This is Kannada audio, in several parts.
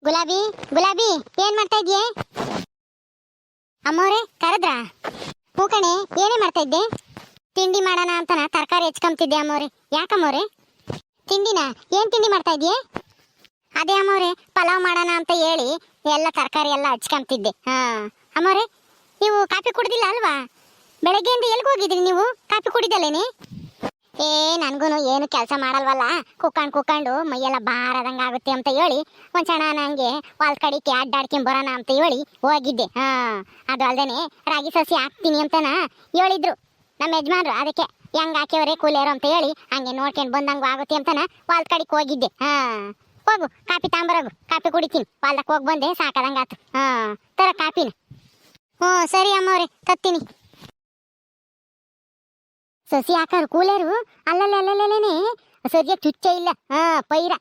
ಗುಲಾಬಿ ಗುಲಾಬಿ ಏನ್ ಮಾಡ್ತಾ ಇದ್ಯೆ? ಅಮ್ಮೋರೆ ಕರೆದ್ರಾ? ಹೂ ಕಣೆ, ಏನೇ ಮಾಡ್ತಾ ಇದ್ದೆ? ತಿಂಡಿ ಮಾಡೋಣ ಅಂತನ ತರಕಾರಿ ಹೆಚ್ಕೊಂತಿದ್ದೆ ಅಮ್ಮೋರೆ. ಯಾಕಮ್ಮೋರೆ? ತಿಂಡಿನ ಏನ್ ತಿಂಡಿ ಮಾಡ್ತಾ ಇದ್ಯೆ? ಅದೇ ಅಮ್ಮೋರೆ, ಪಲಾವ್ ಮಾಡೋಣ ಅಂತ ಹೇಳಿ ಎಲ್ಲ ತರಕಾರಿ ಎಲ್ಲ ಹಚ್ಕೊಂತಿದ್ದೆ. ಅಮ್ಮೋರೆ, ನೀವು ಕಾಫಿ ಕುಡ್ದಿಲ್ಲ ಅಲ್ವಾ? ಬೆಳಗ್ಗೆಯಿಂದ ಎಲ್ಗೆ ಹೋಗಿದ್ರಿ ನೀವು? ಕಾಫಿ ಕುಡಿದಲ್ಲೇನೆ? ನನ್ಗೂ ಏನು ಕೆಲಸ ಮಾಡಲ್ವಲ್ಲ, ಕುಕ್ಕೊಂಡು ಮೈಯೆಲ್ಲ ಭಾರದಂಗ ಆಗುತ್ತೆ ಅಂತ ಹೇಳಿ ಒಂದ್ಸಣ ನಂಗೆ ಹೊಲ್ ಕಡಿಕೆ ಅಡ್ಡಾಡ್ಕೊಂಡ್ ಬರೋಣ ಅಂತ ಹೇಳಿ ಹೋಗಿದ್ದೆ. ಅದು ಅಲ್ದೇನೆ ರಾಗಿ ಸಸಿ ಹಾಕ್ತೀನಿ ಅಂತನ ಹೇಳಿದ್ರು ನಮ್ಮ ಯಜಮಾನ್ರು. ಅದಕ್ಕೆ ಹೆಂಗ್ ಹಾಕ್ಯವರೆ ಕೂಲಿಯರು ಅಂತ ಹೇಳಿ ಹಂಗೆ ನೋಡ್ಕೊಂಡು ಬಂದಂಗೂ ಆಗುತ್ತೆ ಅಂತನ ಹೊಲ್ ಕಡಿಕೆ ಹೋಗಿದ್ದೆ. ಹೋಗು ಕಾಫಿ ತಾಂಬರೋಗು, ಕಾಫಿ ಕುಡಿತೀನಿ. ಹೊಲ್ದಕ್ಕೆ ಹೋಗಿ ಬಂದೆ, ಸಾಕದಂಗಾತು. ತರ ಕಾಫಿನ. ಸರಿ ಅಮ್ಮವ್ರೆ, ತತ್ತೀನಿ. ಸಸಿ ಹಾಕರು ಕೂಲೇರು ಅಲ್ಲಲ್ಲೇನೆ ಸರಿಯಾಗಿ ಚುಚ್ಚೆ ಇಲ್ಲ. ಪೈರ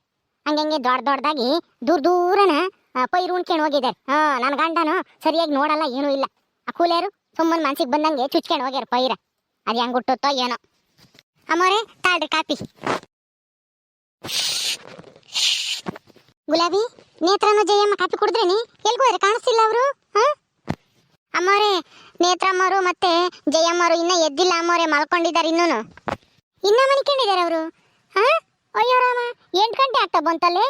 ಹಂಗೆ ದೊಡ್ಡದಾಗಿ ದೂರನ ಪೈರು ಉಣ್ಕೊಂಡು ಹೋಗಿದ್ದಾರೆ. ನನ್ನ ಗಂಡನು ಸರಿಯಾಗಿ ನೋಡಲ್ಲ, ಏನೂ ಇಲ್ಲ. ಆ ಕೂಲೇರು ಸುಮ್ಮನೆ ಮನ್ಸಿಗೆ ಬಂದಂಗೆ ಚುಚ್ಕೊಂಡು ಹೋಗ್ಯಾರ ಪೈರ. ಅದು ಹೆಂಗ್ ಹುಟ್ಟುತ್ತೋ ಏನೋ. ಅಮ್ಮೋರೆ ತಾಳ್ರಿ ಕಾಪಿ. ಗುಲಾಬಿ, ನೇತ್ರನು ಜಯಮ್ಮ ಕಾಪಿ ಕುಡಿದ್ರೇನೆ? ಎಲ್ಗೋದ್ರೆ ಕಾಣಿಸ್ತಿಲ್ಲ ಅವರು? ಅಮ್ಮೋರೆ, ನೇತ್ರಮ್ಮರು ಮತ್ತೆ ಜಯಮ್ಮರು ಇನ್ನ ಎದ್ದಿಲ್ಲ ಅಮ್ಮೋರೆ, ಮಲ್ಕೊಂಡಿದ್ದಾರೆ. ಇನ್ನ ಮನಿಕೊಂಡಿದ್ದಾರೆ ಅವರು. ಅಯ್ಯೋ ರಾಮ, 8 ಗಂಟೆ ಆಗ್ತಾ ಬಂತಲ್ಲೇ.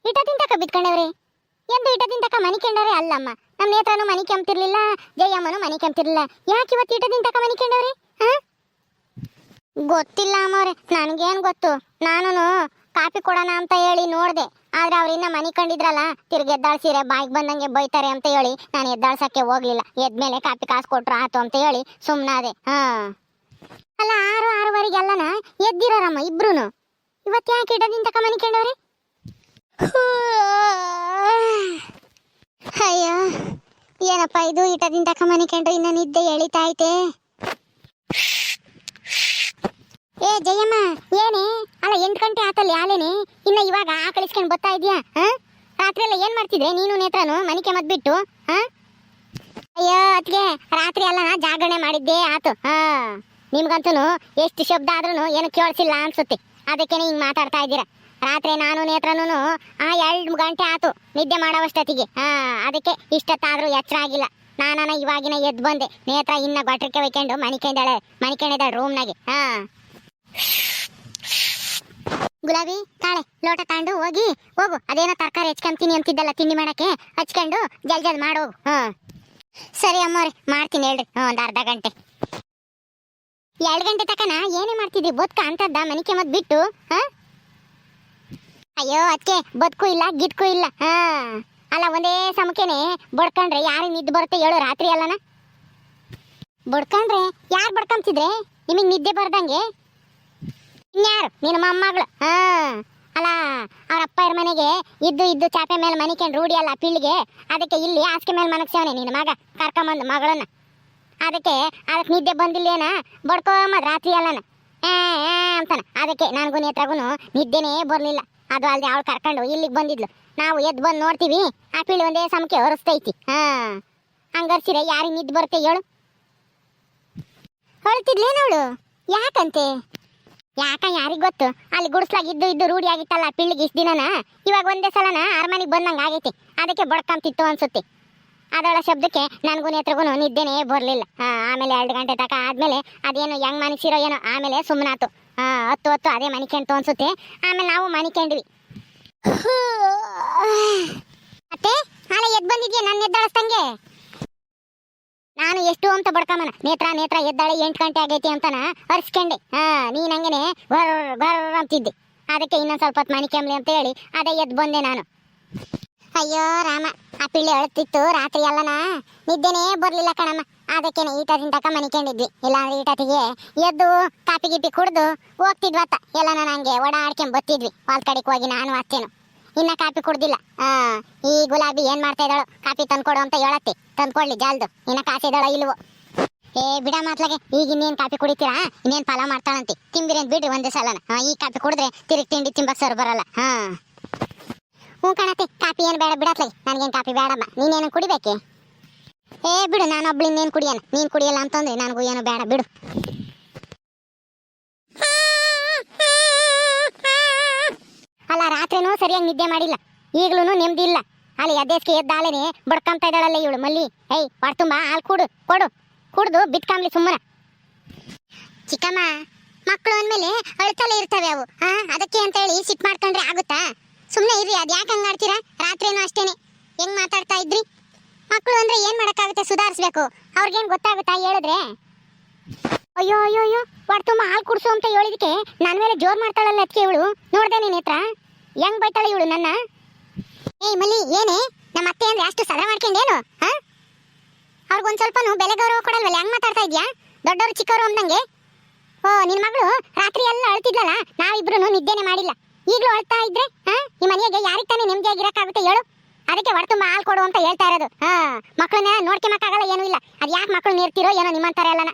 ಇಟ ತಿಂತಕ ಬಿತ್ಕೊಂಡವ್ರೆ. ಎಂದು ಇಟ ತಿಂತಕ ಮನಿಕೊಂಡವ್ರೆ ಅಲ್ಲಮ್ಮ. ನಮ್ಮ ನೇತ್ರನು ಮನಿ ಕೆಂಪ್ತಿರ್ಲಿಲ್ಲ, ಜಯಮ್ಮನು ಮನಿ ಕೆಂಪ್ತಿರ್ಲಿಲ್ಲ. ಯಾಕೆ ಇವತ್ತು ಇಟ ತಿಂತಕ ಮನಿಕೊಂಡವ್ರೆ? ಗೊತ್ತಿಲ್ಲ ಅಮ್ಮವ್ರೆ, ನನಗೇನು ಗೊತ್ತು. ನಾನು ಕಾಫಿ ಕೊಡೋಣ ಅಂತ ಹೇಳಿ ನೋಡ್ದೆ, ಆದ್ರೆ ಅವ್ರಿನ್ನ ಮನಿ ಕಂಡಿದ್ರಲ್ಲ, ತಿರ್ಗಿ ಎದ್ದಾಳ್ಸಿರೆ ಬಾಯಿಗೆ ಬಂದಂಗೆ ಬೈತಾರೆ ಅಂತ ಹೇಳಿ ನಾನು ಎದ್ದಾಳ್ಸಕ್ಕೆ ಹೋಗ್ಲಿಲ್ಲ. ಎದ್ಮೇಲೆ ಕಾಫಿ ಕಾಸು ಕೊಟ್ರು ಆತು ಅಂತ ಹೇಳಿ ಸುಮ್ಮನಾದೆ. ಅಲ್ಲ, 6:30 ಎದ್ದಿರೋರಮ್ಮ ಇಬ್ರು. ಇವತ್ತು ಯಾಕೆ ಇಡದಿಂದ ತಕ ಮನಿ ಕಂಡವ್ರೆ? ಅಯ್ಯೋ, ಏನಪ್ಪ ಇದು, ಇಟದಿಂದ ತಕ ಮನಿ ಕಂಡ್ರೆ ಇನ್ನ ನಿದ್ದೆ ಎಳಿತಾ ಐತೆ. ಜಯಮ್ಮ, ಏನೇ ಅಲ್ಲ 8 ಗಂಟೆ ಆತಲ್ಲಿ ಆಲೇನೆ, ಇನ್ನ ಇವಾಗ ಆಕಳಿಸ್ಕೊಂಡು ಬರ್ತಾ ಇದೀಯಾ? ರಾತ್ರಿ ಎಲ್ಲ ಏನ್ ಮಾಡ್ತಿದ್ರೆ ನೀನು ನೇತ್ರನು ಮನಿಕೆ ಮದ್ಬಿಟ್ಟು? ಅಯ್ಯೋ ಅದ್ಗೆ ರಾತ್ರಿ ಎಲ್ಲ ಜಾಗರಣೆ ಮಾಡಿದ್ದೆ ಆತು. ನಿಮ್ಗಂತೂ ಎಷ್ಟು ಶಬ್ದ ಆದ್ರೂ ಏನು ಕೇಳಿಸಿಲ್ಲ ಅನ್ಸುತ್ತೆ, ಅದಕ್ಕೇನೆ ಹಿಂಗ್ ಮಾತಾಡ್ತಾ ಇದ್ದೀರಾ. ರಾತ್ರಿ ನಾನು ನೇತ್ರನು 2 ಗಂಟೆ ಆತು ನಿದ್ದೆ ಮಾಡೋವಷ್ಟೊತ್ತಿಗೆ. ಅದಕ್ಕೆ ಇಷ್ಟೊತ್ತಾದ್ರೂ ಎಚ್ಚರ ಆಗಿಲ್ಲ. ನಾನ ಇವಾಗಿನ ಎದ್ದು ಬಂದೆ. ನೇತ್ರ ಇನ್ನ ಗಟ್ರಿಕೆ ಒಯ್ಕೊಂಡು ಮನಿಕೊಂಡಿದ್ದಾಳೆ ರೂಮ್ನಾಗೆ. ಗುಲಾಬಿ, ತಾಳೆ ಲೋಟ ತಗೊಂಡು ಹೋಗು. ಅದೇನೋ ತರಕಾರಿ ಹೆಚ್ಕೊಂತೀನಿ ಅಂತಿದ್ದಲ್ಲ ತಿಂಡಿ ಮಾಡಕ್ಕೆ, ಹಚ್ಕೊಂಡು ಜಲ್ ಮಾಡೋಗು. ಸರಿ ಅಮ್ಮವ್ರೆ, ಮಾಡ್ತೀನಿ ಹೇಳ್ರಿ. ಒಂದು ಅರ್ಧ ಗಂಟೆ 2 ಗಂಟೆ ತಕನ ಏನೇ ಮಾಡ್ತಿದ್ರಿ? ಬದುಕ ಅಂತದ್ದ ಮನಿಕೆ ಮದ್ ಬಿಟ್ಟು? ಅಯ್ಯೋ ಅದಕ್ಕೆ ಬದುಕು ಇಲ್ಲ ಗಿದ್ಕು ಇಲ್ಲ. ಅಲ್ಲ, ಒಂದೇ ಸಮಕೆನೆ ಬಡ್ಕೊಂಡ್ರೆ ಯಾರಿಗೆ ನಿದ್ದೆ ಬರುತ್ತೆ ಹೇಳು? ರಾತ್ರಿ ಅಲ್ಲನ ಬಡ್ಕೊಂಡ್ರೆ ಯಾರು ಬಡ್ಕೊಂತಿದ್ರೆ ನಿಮಗೆ ನಿದ್ದೆ ಬರ್ದಂಗೆ? ಇನ್ಯಾರು? ನಿನ್ನ ಮೊಮ್ಮಗಳು. ಅಲ್ಲ, ಅವ್ರ ಅಪ್ಪ ಇರ ಮನೆಗೆ ಇದ್ದು ಚಾಪೆ ಮೇಲೆ ಮನಿಕೊಂಡು ರೂಢಿ ಅಲ್ಲ ಪಿಳ್ಳಿಗೆ. ಅದಕ್ಕೆ ಇಲ್ಲಿ ಹಾಸಿಗೆ ಮೇಲೆ ಮನಗ್ಸವನೆ ನಿನ್ನ ಮಗ ಕರ್ಕೊಂಬಂದು ಮಗಳನ್ನ. ಅದಕ್ಕೆ ನಿದ್ದೆ ಬಂದಿಲ್ಲೇನ ಬಡ್ಕೊಂಬದ್ ರಾತ್ರಿ ಅಲ್ಲನ ಅಂತಾನ. ಅದಕ್ಕೆ ನನಗೂ ನೇತ್ರಗೂ ನಿದ್ದೆನೇ ಬರಲಿಲ್ಲ. ಅದು ಅಲ್ಲದೆ ಅವಳು ಕರ್ಕೊಂಡು ಇಲ್ಲಿಗೆ ಬಂದಿದ್ಲು. ನಾವು ಎದ್ದು ಬಂದು ನೋಡ್ತೀವಿ, ಆ ಪಿಳ್ಳಿ ಒಂದೇ ಸಮಕ್ಕೆ ಹೊರಸ್ತೈತಿ. ಹಂಗರ್ಸಿರೆ ಯಾರಿಗೆ ನಿದ್ದೆ ಬರುತ್ತೆ ಹೇಳು? ಹೊಳ್ತಿದ್ಲೇನವಳು? ಯಾಕಂತೆ? ಯಾಕ ಯಾರಿಗ್ ಗೊತ್ತು? ಅಲ್ಲಿ ಗುಡಿಸ್ಲಾಗ ಇದ್ದು ರೂಢಿ ಆಗಿತ್ತಲ್ಲ ಪಿಳ್ಳಿಗೆ ಇಷ್ಟು ದಿನನ. ಇವಾಗ ಒಂದೇ ಸಲನ ಅರಮನೆಗೆ ಬಂದಂಗೆ ಆಗೈತಿ. ಅದಕ್ಕೆ ಬಡ್ಕೊಂತಿತ್ತು ಅನ್ಸುತ್ತೆ. ಅದಳ ಶಬ್ದಕ್ಕೆ ನನಗೂ ನೇತ್ರಗೂ ನಿದ್ದೆನೇ ಬರಲಿಲ್ಲ. ಆಮೇಲೆ 2 ಗಂಟೆ ತಕ ಆದ್ಮೇಲೆ ಅದೇನು ಹೆಂಗ್ ಮನಸಿರೋ ಏನೋ, ಆಮೇಲೆ ಸುಮ್ಮನಾತು. ಹೊತ್ತು ಅದೇ ಮನಿಕೆಂಟು ಅನ್ಸುತ್ತೆ. ಆಮೇಲೆ ನಾವು ಮನಿಕೊಂಡ್ವಿ. ಮತ್ತೆ ನಾಳೆ ಎದ್ದು ಬಂದಿದ್ಯಾ ನನ್ನ ಎದ್ದಾಳಸ್ತಂಗೆ? ನಾನು ಎಷ್ಟು ಅಂತ ಬಡ್ಕಮ್ಮನ, ನೇತ್ರ ಎದ್ದಾಳೆ 8 ಗಂಟೆ ಆಗೈತಿ ಅಂತಾನ ಅರ್ಸ್ಕೊಂಡೆ. ನೀನ್ ಹಂಗೇನೆ ಅಂತಿದ್ದೆ. ಅದಕ್ಕೆ ಇನ್ನೊಂದ್ ಸ್ವಲ್ಪ ಹೊತ್ತು ಮನಿಕೆಂಬ್ಲಿ ಅಂತ ಹೇಳಿ ಅದೇ ಎದ್ದು ಬಂದೆ ನಾನು. ಅಯ್ಯೋ ರಾಮ, ಆ ಪಿಳ್ಳಿ ಅಳ್ತಿತ್ತು ರಾತ್ರಿ ಎಲ್ಲನ, ನಿದ್ದೆನೇ ಬರ್ಲಿಲ್ಲ ಕಣಮ್ಮ. ಅದಕ್ಕೇನೆ ಈಟದಿಂದ ತಕ ಮನಿಕೊಂಡಿದ್ವಿ. ಇಲ್ಲಾಂದ್ರೆ ಈಟತಿಗೆ ಎದ್ದು ಕಾಪಿ ಗಿಪಿ ಕುಡ್ದು ಹೋಗ್ತಿದ್ವತ್ತ. ಎಲ್ಲ ನಂಗೆ ಓಡಾಡ್ಕೊಂಡ್ ಬತ್ತಿದ್ವಿ ಹೊಲ್ ಕಡೆಗೆ ಹೋಗಿ. ನಾನು ಅಷ್ಟೇನು ಇನ್ನ ಕಾಪಿ ಕುಡ್ದಿಲ್ಲ. ಈ ಗುಲಾಬಿ ಏನ್ ಮಾಡ್ತಾ ಇದ್ದಾಳು? ಕಾಪಿ ತಂದ್ಕೊಡು ಅಂತ ಹೇಳತ್ತೆ. ತಂದ್ಕೊಡ್ಲಿ ಜಾಲ್ದು. ಇನ್ನ ಕಾಸಿದಾಳ ಇಲ್ವೋ? ಬಿಡ ಮಾತ್ಲಾಗೆ, ಈಗ ಇನ್ನೇನ್ ಕಾಪಿ ಕುಡಿತೀರಾ? ಇನ್ನೇನ್ ಫಲ ಮಾಡ್ತಾಳಂತೆ. ತಿಂಬಿರೇನ್ ಬಿಡ್ರಿ ಒಂದೇ ಸಲನ. ಈ ಕಾಪಿ ಕುಡಿದ್ರೆ ತಿರುಗಿ ತಿಂಡಿ ತಿಂಬಕ್ ಸರ್ ಬರಲ್ಲ. ಹ್ಞೂ ಕಣತೆ, ಕಾಪಿ ಏನು ಬೇಡ ಬಿಡತ್ಲಾಗೆ. ನನಗೇನು ಕಾಪಿ ಬೇಡಮ್ಮ. ನೀನೇನು ಕುಡಿಬೇಕೆ? ಬಿಡು, ನಾನು ಒಬ್ಳು ಇನ್ನೇನು ಕುಡಿಯೋಣ. ನೀನು ಕುಡಿಯಲ್ಲ ಅಂತಂದ್ರೆ ನನಗೂ ಏನು ಬೇಡ ಬಿಡು. ಅಲ್ಲ, ರಾತ್ರಿನೂ ಸರಿಯಾಗಿ ನಿದ್ದೆ ಮಾಡಿಲ್ಲ, ಈಗಲೂ ನೆಮ್ಮದಿ ಇಲ್ಲ. ಅಲ್ಲಿ ಎದ್ದೇಸ್ಕೆ ಎದ್ದಾಲೇನೆ ಬಡ್ಕೊಂತ ಇದ್ದಾಳಲ್ಲ ಇವಳು ಮಲ್ಲಿ. ಏಯ್ ಹೊಟ್ಟೆ ತುಂಬ ಹಾಲು ಕೊಡು ಕುಡ್ದು ಬಿತ್ಕಾಮ್ಲಿ ಸುಮ್ಮನೆ. ಚಿಕ್ಕಮ್ಮ, ಮಕ್ಕಳು ಅಂದಮೇಲೆ ಅಳ್ತಲೇ ಇರ್ತವೆ ಅವು. ಅದಕ್ಕೆ ಅಂತ ಹೇಳಿ ಸಿಟ್ ಮಾಡ್ಕೊಂಡ್ರೆ ಆಗುತ್ತಾ? ಸುಮ್ಮನೆ ಇರ್ರಿ. ಅದು ಯಾಕೆ ಹಂಗೆ ಆಡ್ತೀರಾ? ರಾತ್ರಿನೂ ಅಷ್ಟೇನೆ ಹೆಂಗ್ ಮಾತಾಡ್ತಾ ಇದ್ರಿ? ಮಕ್ಕಳು ಅಂದ್ರೆ ಏನ್ ಮಾಡಕ್ಕಾಗುತ್ತೆ? ಸುಧಾರಿಸ್ಬೇಕು. ಅವ್ರಿಗೇನ್ ಗೊತ್ತಾಗುತ್ತಾ ಹೇಳಿದ್ರೆ? ಅಯ್ಯೋ ಅಯ್ಯೋ ಅಯ್ಯೋ, ಹೊಟ್ಟೆ ತುಂಬ ಹಾಲು ಕುಡ್ಸು ಅಂತ ಹೇಳಿದಕ್ಕೆ ನನ್ನ ಮೇಲೆ ಜೋರ್ ಮಾಡ್ತಾಳಲ್ಲ ಅದಕ್ಕೆ ಇವಳು. ನೋಡ್ದೆ ನೀನ್ ಹತ್ರ ಹೆಂಗ್ ಬೈತಾಳೆ ಇವಳು ನನ್ನ. ಏಯ್ ಮಲ್ಲಿ, ಏನೇ ನಮ್ಮ ಅತ್ತೆ ಅಂದ್ರೆ ಅಷ್ಟು ಸಲ ಮಾಡ್ಕೊಂಡೇನು? ಅವ್ರಿಗೊಂದ್ ಸ್ವಲ್ಪನೂ ಬೆಲೆ ಗೌರವ ಕೊಡಲ್ವಲ್ಲ? ಹೆಂಗ್ ಮಾತಾಡ್ತಾ ಇದ್ಯಾ? ದೊಡ್ಡವರು ಚಿಕ್ಕವರು ಅಂದಂಗೆ. ಓ, ನಿನ್ ಮಗಳು ರಾತ್ರಿ ಎಲ್ಲ ಅಳ್ತಿದ್ಲಲ್ಲ, ನಾವಿಬ್ರು ನಿದ್ದೆನೆ ಮಾಡಿಲ್ಲ. ಈಗಲೂ ಅಳ್ತಾ ಇದ್ರೆ ಈ ಮನೆಗೆ ಯಾರಿಗೆ ತಾನೇ ನೆಮ್ಮದಿಯಾಗಿರಕ್ಕಾಗುತ್ತೆ ಹೇಳು? ಅದಕ್ಕೆ ಹೊಟ್ಟೆ ತುಂಬ ಹಾಲು ಕೊಡು ಅಂತ ಹೇಳ್ತಾ ಇರೋದು. ಮಕ್ಕಳನ್ನ ನೋಡ್ಕೊಳಕ್ಕಾಗಲ್ಲ, ಏನೂ ಇಲ್ಲ. ಅದು ಯಾಕೆ ಮಕ್ಕಳು ನೀರ್ತಿರೋ ಏನೋ ನಿಮ್ಮಂತಾರೆ ಎಲ್ಲನ.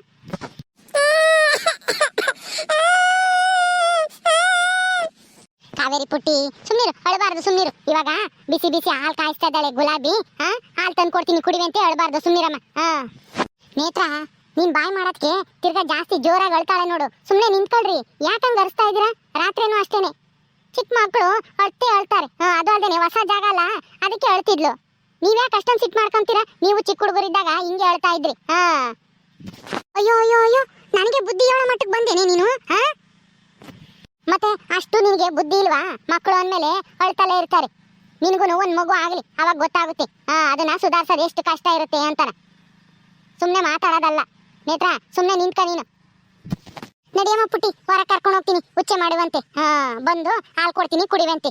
ಕಾವೇರಿ ಪುಟ್ಟಿ, ಸುಮ್ನಿರು, ಅಳಬಾರ್ದು, ಸುಮ್ನಿರು. ಇವಾಗ ಬಿಸಿ ಬಿಸಿ ಹಾಲು ಕಾಯಿಸ್ತಾ ಇದ್ದಾಳೆ ಗುಲಾಬಿ. ಹಾಲು ತಂದು ಕೊಡ್ತೀನಿ ಕುಡಿವೆ ಅಂತ ಅಳಬಾರ್ದು, ಸುಮ್ನಿರಮ್ಮ. ನೇತ್ರ, ನೀನ್ ಬಾಯ್ ಮಾಡಕ್ಕೆ ತಿರ್ಗಾ ಜಾಸ್ತಿ ಜೋರಾಗಿ ಅಳ್ತಾಳೆ ನೋಡು. ಸುಮ್ನೆ ನಿಂತ್ಕೊಳ್ರಿ. ಯಾಕಂಗ್ ಅರಿಸ್ತಾ ಇದೀರಾ? ರಾತ್ರಿನೂ ಅಷ್ಟೇನೆ ಚಿಕ್ಕ ಮಕ್ಕಳು ಅಳ್ತಾರೆ. ಅದು ಅಲ್ದೇನೆ ಹೊಸ ಜಾಗ ಅಲ್ಲ, ಅದಕ್ಕೆ ಅಳ್ತಿದ್ಲು. ನೀವ್ಯಾಕೆ ಅಷ್ಟೊಂದು ಸಿಟ್ ಮಾಡ್ಕೊಂತೀರಾ? ನೀವು ಚಿಕ್ಕ ಹುಡುಗರಿದ್ದಾಗ ಹಿಂಗೆ ಅಳ್ತಾ ಇದ್ರಿ. ಅಯ್ಯೋ ಅಯ್ಯೋ ಅಯ್ಯೋ, ನನಗೆ ಬುದ್ಧಿ ಹೇಳೋ ಮಟ್ಟಕ್ಕೆ ಬಂದೇನೆ ನೀನು. ಮತ್ತೆ ಅಷ್ಟು ನಿನಗೆ ಬುದ್ಧಿ ಇಲ್ವಾ? ಮಕ್ಕಳು ಅಂದಮೇಲೆ ಅಳ್ತಲೇ ಇರ್ತಾರೆ. ನಿನಗೂ ಒಂದ್ ಮಗು ಆಗ್ಲಿ, ಅವಾಗ ಗೊತ್ತಾಗುತ್ತೆ ಅದನ್ನ ಸುಧಾರಿಸೋದು ಎಷ್ಟು ಕಷ್ಟ ಇರುತ್ತೆ ಅಂತಾನ. ಸುಮ್ನೆ ಮಾತಾಡೋದಲ್ಲ ನೇತ್ರ, ಸುಮ್ನೆ ನಿಂತ್ಕ ನೀನು. ನಡಿಯಮ್ಮ ಪುಟ್ಟಿ, ಹೊರ ಕರ್ಕೊಂಡು ಹೋಗ್ತೀನಿ, ಉಚ್ಚೆ ಮಾಡುವಂತೆ. ಬಂದು ಹಾಲು ಕೊಡ್ತೀನಿ ಕುಡಿವಂತೆ.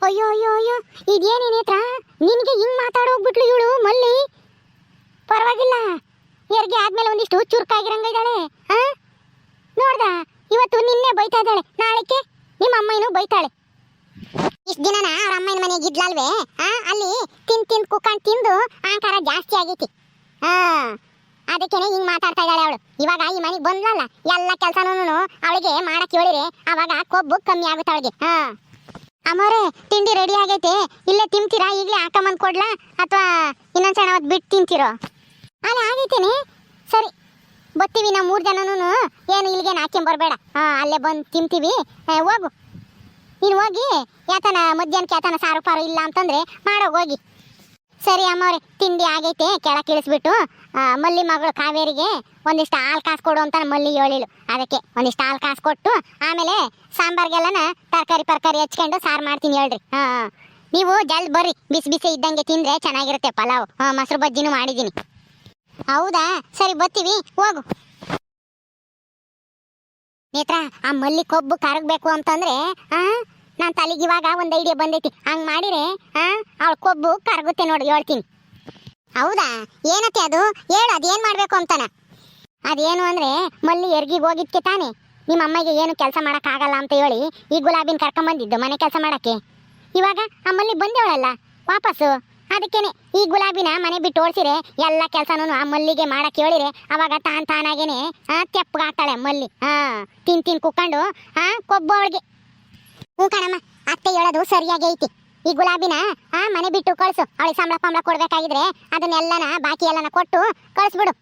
ಅಯ್ಯೋ ಅಯ್ಯೋ ಅಯ್ಯೋ, ಇದೇನೇ ನೇತ್ರ, ನಿನ್ಗೆ ಹಿಂಗ್ ಮಾತಾಡೋಗ್ಬಿಟ್ಲು ಇವಳು ಮಲ್ಲಿ. ಪರವಾಗಿಲ್ಲ, ಹೆರಿಗೆ ಆದ್ಮೇಲೆ ಒಂದಿಷ್ಟು ಚುರುಕಾಗಿರಂಗ ಇದ್ದಾಳೆ. ನೋಡ್ದ, ಇವತ್ತು ನಿನ್ನೆ ಬೈತಾ ಇದ್ದಾಳೆ, ನಾಳೆಕ್ಕೆ ನಿಮ್ಮ ಅಮ್ಮನೂ ಬೈತಾಳೆ. ಇಷ್ಟ ದಿನನ ಅವ್ರ ಅಮ್ಮನ ಮನೆಗೆ ಇದ್ಲಲ್ವೇ, ಅಲ್ಲಿ ತಿಂದು ಕುಕ್ಕಂಡು ತಿಂದು ಆಂಕಾರ ಜಾಸ್ತಿ ಆಗೈತಿ. ಅದಕ್ಕೇನೆ ಹಿಂಗ್ ಮಾತಾಡ್ತಾ ಇದ್ದಾಳೆ ಅವಳು. ಇವಾಗ ಈ ಮನೆಗೆ ಬಂದ್ಲಲ್ಲ, ಎಲ್ಲ ಕೆಲಸನೂ ಅವಳಿಗೆ ಮಾಡಕ್ ಹೇಳಿರೆ ಅವಾಗ ಕೊಬ್ಬು ಕಮ್ಮಿ ಆಗುತ್ತೆ ಅವಳಿಗೆ. ಅಮ್ಮೋರೆ, ತಿಂಡಿ ರೆಡಿ ಆಗೈತೆ, ಇಲ್ಲೇ ತಿಂತೀರಾ? ಈಗಲೇ ಹಾಕೊಂಬಂದು ಕೊಡ್ಲಾ ಅಥವಾ ಇನ್ನೊಂದ್ಸಲ ಅವತ್ತು ಬಿಟ್ಟು ತಿಂತೀರೋ? ಅಲ್ಲೇ ಆಗೈತೇನೆ. ಸರಿ, ಬರ್ತೀವಿ ನಾವು 3 ಜನನೂ. ಏನು ಇಲ್ಲಿಗೇನು ಹಾಕೊಂಬರ್ಬೇಡ, ಅಲ್ಲೇ ಬಂದು ತಿಂತೀವಿ. ಹೋಗು ನೀನು, ಹೋಗಿ ಯಾತನ ಮಧ್ಯಾಹ್ನಕ್ಕೆ ಯಾತನ ಸಾರು ಪಾರು ಇಲ್ಲ ಅಂತಂದ್ರೆ ಮಾಡೋಗಿ. ಸರಿ ಅಮ್ಮವ್ರೆ, ತಿಂಡಿ ಆಗೈತೆ, ಕೆಳಕ್ಕೆ ಇಳಿಸ್ಬಿಟ್ಟು ಮಲ್ಲಿ ಮಗಳು ಕಾವೇರಿಗೆ ಒಂದಿಷ್ಟು ಹಾಲು ಕಾಸು ಕೊಡು ಅಂತ ಮಲ್ಲಿ ಹೇಳಿಳು. ಅದಕ್ಕೆ ಒಂದಿಷ್ಟು ಹಾಲು ಕಾಸು ಕೊಟ್ಟು ಆಮೇಲೆ ಸಾಂಬಾರ್ಗೆಲ್ಲನ ತರಕಾರಿ ಹಚ್ಕೊಂಡು ಸಾರು ಮಾಡ್ತೀನಿ ಹೇಳ್ರಿ. ನೀವು ಜಲ್ದಿ ಬರ್ರಿ, ಬಿಸಿ ಬಿಸಿ ಇದ್ದಂಗೆ ತಿಂದ್ರೆ ಚೆನ್ನಾಗಿರುತ್ತೆ. ಪಲಾವ್, ಮೊಸರು ಬಜ್ಜಿನೂ ಮಾಡಿದ್ದೀನಿ. ಹೌದಾ? ಸರಿ ಬರ್ತೀವಿ, ಹೋಗು. ನೇತ್ರ, ಆ ಮಲ್ಲಿ ಕೊಬ್ಬು ಕರಗಬೇಕು ಅಂತಂದ್ರೆ ನಾನು ತಲೆಗೆ ಇವಾಗ ಒಂದು ಐಡಿಯಾ ಬಂದೈತಿ. ಹಂಗೆ ಮಾಡಿರೆ ಅವಳ ಕೊಬ್ಬು ಕರಗುತ್ತೆ ನೋಡಿ, ಹೇಳ್ತೀನಿ. ಹೌದಾ? ಏನತ್ತೆ ಅದು? ಹೇಳು, ಅದೇನು ಮಾಡಬೇಕು ಅಂತಾನ. ಅದೇನು ಅಂದರೆ, ಮಲ್ಲಿ ಹೆರ್ಗಿಗೆ ಹೋಗಿದ್ಕೆ ತಾನೆ ನಿಮ್ಮ ಅಮ್ಮಗೆ ಏನು ಕೆಲಸ ಮಾಡೋಕ್ಕಾಗಲ್ಲ ಅಂತ ಹೇಳಿ ಈ ಗುಲಾಬಿನ ಕರ್ಕೊಂಬಂದಿದ್ದು ಮನೆ ಕೆಲಸ ಮಾಡೋಕ್ಕೆ. ಇವಾಗ ಆ ಮಲ್ಲಿ ಬಂದೇವಳಲ್ಲ ವಾಪಸ್ಸು, ಅದಕ್ಕೇನೆ ಈ ಗುಲಾಬಿನ ಮನೆ ಬಿಟ್ಟು ಓಡಿಸಿರೆ ಎಲ್ಲ ಕೆಲಸನೂ ಆ ಮಲ್ಲಿಗೆ ಮಾಡಕ್ಕೆ ಹೇಳಿರೆ ಅವಾಗ ತಾನಾಗೇನೆ ತೆಪ್ಪಗಾಗ್ತಾಳೆ ಮಲ್ಲಿ. ತಿನ್ ಕುಕ್ಕೊಂಡು ಕೊಬ್ಬು ಅವಳಿಗೆ. ಹ್ಞೂ ಕಣಮ್ಮ, ಅತ್ತೆ ಹೇಳೋದು ಸರಿಯಾಗಿ ಐತಿ. ಈ ಗುಲಾಬಿನ ಮನೆ ಬಿಟ್ಟು ಕಳಿಸು. ಅವಳಿಗೆ ಸಂಬಳ ಕೊಡ್ಬೇಕಾಗಿದ್ರೆ ಅದನ್ನೆಲ್ಲನ ಬಾಕಿ ಎಲ್ಲನ ಕೊಟ್ಟು ಕಳಿಸ್ಬಿಡು.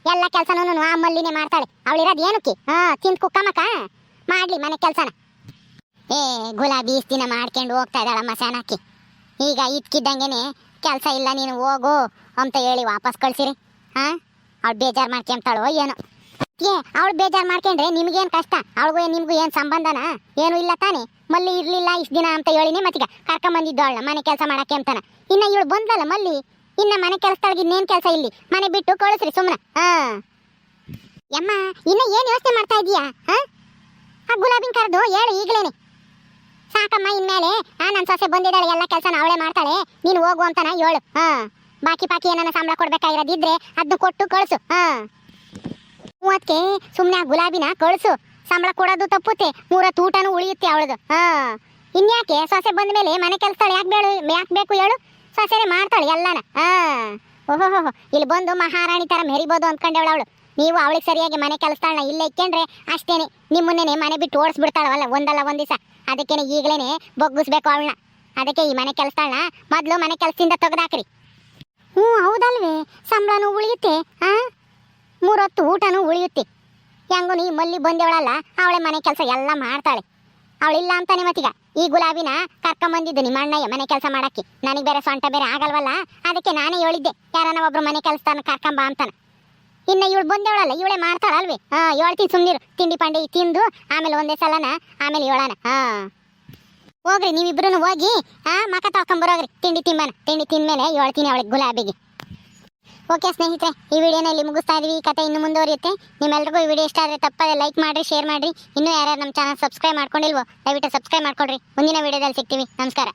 ಎಲ್ಲ ಕೆಲಸನೂ ಆ ಮಲ್ಲಿನೇ ಮಾಡ್ತಾಳೆ. ಅವಳಿರೋದು ಏನಕ್ಕೆ? ತಿಂದು ಕುಕ್ಕಮ್ಮಕ್ಕ ಮಾಡ್ಲಿ ಮನೆ ಕೆಲಸನ. ಗುಲಾಬಿ ಇಷ್ಟು ದಿನ ಮಾಡ್ಕೊಂಡು ಹೋಗ್ತಾ ಇದ್ದಾಳಮ್ಮ ಸ್ಯಾನಕ್ಕೆ. ಈಗ ಇದ್ಕಿದ್ದಂಗೆನೆ ಕೆಲಸ ಇಲ್ಲ ನೀನು ಹೋಗು ಅಂತ ಹೇಳಿ ವಾಪಸ್ ಕಳ್ಸಿರಿ. ಅವಳು ಬೇಜಾರು ಮಾಡ್ಕೊಂತಾಳೋ ಏನೋ. ಅವಳು ಬೇಜಾರು ಮಾಡ್ಕೊಂಡ್ರೆ ನಿಮ್ಗೇನು ಕಷ್ಟ? ಅವಳಿಗೂ ನಿಮ್ಗೂ ಏನು ಸಂಬಂಧನ? ಏನೂ ಇಲ್ಲ ತಾನೆ. ಮಲ್ಲಿ ಇರ್ಲಿಲ್ಲ ಇಷ್ಟು ದಿನ ಅಂತ ಹೇಳಿನಿ ಮತ್ತೀಗ ಕರ್ಕೊಂಬಂದಿದ್ದು ಅವಳ ಮನೆ ಕೆಲಸ ಮಾಡಕ್ಕೆ ಅಂತಾನ. ಇನ್ನು ಇವಳು ಬಂದಲ್ಲ ಮಲ್ಲಿ, ಇನ್ನು ಮನೆ ಕೆಲಸದೊಳಗೆ ಇನ್ನೇನು ಕೆಲಸ ಇಲ್ಲಿ? ಮನೆ ಬಿಟ್ಟು ಕಳಿಸ್ರಿ ಸುಮ್ಮನೆ. ಯಮ್ಮ, ಇನ್ನು ಏನು ಯೋಚನೆ ಮಾಡ್ತಾ ಇದೀಯಾ? ಆ ಗುಲಾಬಿನ ಕರೆದು ಹೇಳು ಈಗಲೇನೆ. ಸಾಕಮ್ಮ, ಇನ್ಮೇಲೆ ನನ್ನ ಸೊಸೆ ಬಂದಿದ್ದಾಳೆ, ಎಲ್ಲ ಕೆಲಸನ ಅವಳೇ ಮಾಡ್ತಾಳೆ, ನೀನು ಹೋಗು ಅಂತಾನ ಹೇಳು. ಬಾಕಿ ಏನಾನ ಸಂಬಳ ಕೊಡ್ಬೇಕಾಗಿರೋದಿದ್ರೆ ಅದನ್ನ ಕೊಟ್ಟು ಕಳಿಸು. ಅದಕ್ಕೆ ಸುಮ್ಮನೆ ಆ ಗುಲಾಬಿನ ಕಳಿಸು. ಸಂಬಳ ಕೊಡೋದು ತಪ್ಪುತ್ತೆ, 3 ಹೊತ್ತು ಊಟನೂ ಉಳಿಯುತ್ತೆ ಅವಳದು. ಇನ್ಯಾಕೆ ಸೊಸೆ ಬಂದ ಮೇಲೆ ಮನೆ ಕೆಲಸಗಳು ಯಾಕೆ ಬೇಕು ಹೇಳು? ಸೊಸೆನೇ ಮಾಡ್ತಾಳೆ ಎಲ್ಲನ. ಓಹೋ, ಇಲ್ಲಿ ಬಂದು ಮಹಾರಾಣಿ ತರ ಮೆರಿಬೋದು ಅಂದ್ಕೊಂಡವಳು ಅವಳು. ನೀವು ಅವಳಿಗೆ ಸರಿಯಾಗಿ ಮನೆ ಕೆಲಸಗಳನ್ನ ಇಲ್ಲೇ ಇಕ್ಕಂಡ್ರೆ ಅಷ್ಟೇನೆ ನಿಮ್ಮನ್ನೇನೆ ಮನೆ ಬಿಟ್ಟು ಓಡಿಸ್ಬಿಡ್ತಾಳವಲ್ಲ ಒಂದಲ್ಲ ಒಂದ್ ದಿವಸ. ಅದಕ್ಕೇನೆ ಈಗಲೇನೆ ಬೊಗ್ಗಿಸ್ಬೇಕು ಅವಳನ್ನ. ಅದಕ್ಕೆ ಈ ಮನೆ ಕೆಲಸಗಳನ್ನ ಮೊದಲು ಮನೆ ಕೆಲಸದಿಂದ ತೆಗೆದಾಕ್ರಿ. ಹೌದಲ್ವೇ? ಸಂಬಳನೂ ಉಳಿಯುತ್ತೆ, 3 ಹೊತ್ತು ಊಟನೂ ಉಳಿಯುತ್ತೆ. ಹೆಂಗೂ ನೀ ಮಲ್ಲಿ ಬಂದೇವಳಲ್ಲ, ಅವಳೆ ಮನೆ ಕೆಲಸ ಎಲ್ಲ ಮಾಡ್ತಾಳೆ. ಅವಳಿಲ್ಲ ಅಂತಾನೆ ಮತ್ತೀಗ ಈ ಗುಲಾಬಿನ ಕರ್ಕೊಂಬಂದಿದ್ದು ನಿಮ್ಮ ಅಣ್ಣಯ್ಯ ಮನೆ ಕೆಲಸ ಮಾಡಕ್ಕೆ. ನನಗೆ ಬೇರೆ ಸೊಂಟ ಬೇರೆ ಆಗಲ್ವಲ್ಲ, ಅದಕ್ಕೆ ನಾನೇ ಹೇಳಿದ್ದೆ ಯಾರನ್ನ ಒಬ್ರು ಮನೆ ಕೆಲಸನ ಕರ್ಕೊಂಬ ಅಂತಾನ. ಇನ್ನು ಇವಳು ಬಂದೇವಳಲ್ಲ, ಇವಳೇ ಮಾಡ್ತಾಳಲ್ವೇ? ಹೇಳ್ತೀನಿ ಸುಮ್ಮನಿರು. ತಿಂಡಿ ಪಂಡಿ ತಿಂದು ಆಮೇಲೆ ಒಂದೇ ಸಲನ ಆಮೇಲೆ ಹೇಳೋಣ. ಹೋಗ್ರಿ ನೀವಿಬ್ರು ಹೋಗಿ ಮಕ ತೊಳ್ಕೊಂಬರೋಗ್ರಿ. ತಿಂಡಿ ತಿಂಬನ. ತಿಂಡಿ ತಿಂದ್ಮೇಲೆ ಹೇಳ್ತೀನಿ ಅವಳಿಗೆ ಗುಲಾಬಿಗೆ. ಓಕೆ ಸ್ನೇಹಿತರೆ, ಈ ವಿಡಿಯೋನ ಇಲ್ಲಿ ಮುಗಿಸ್ತಾ ಇದೀವಿ. ಈ ಕತೆ ಇನ್ನು ಮುಂದುವರಿಯುತ್ತೆ. ನಿಮ್ಮೆಲ್ರಿಗೂ ಈ ವಿಡಿಯೋ ಇಷ್ಟ ಆದರೆ ತಪ್ಪದೆ ಲೈಕ್ ಮಾಡಿರಿ, ಶೇರ್ ಮಾಡಿರಿ. ಇನ್ನೂ ಯಾರ್ಯಾರು ನಮ್ಮ ಚಾನಲ್ ಸಬ್ಸ್ಕ್ರೈಬ್ ಮಾಡ್ಕೊಂಡಿಲ್ವೋ ದಯವಿಟ್ಟು ಸಬ್ಸ್ಕ್ರೈಬ್ ಮಾಡ್ಕೊಳ್ರಿ. ಮುಂದಿನ ವಿಡಿಯೋದಲ್ಲಿ ಸಿಗ್ತೀವಿ. ನಮಸ್ಕಾರ.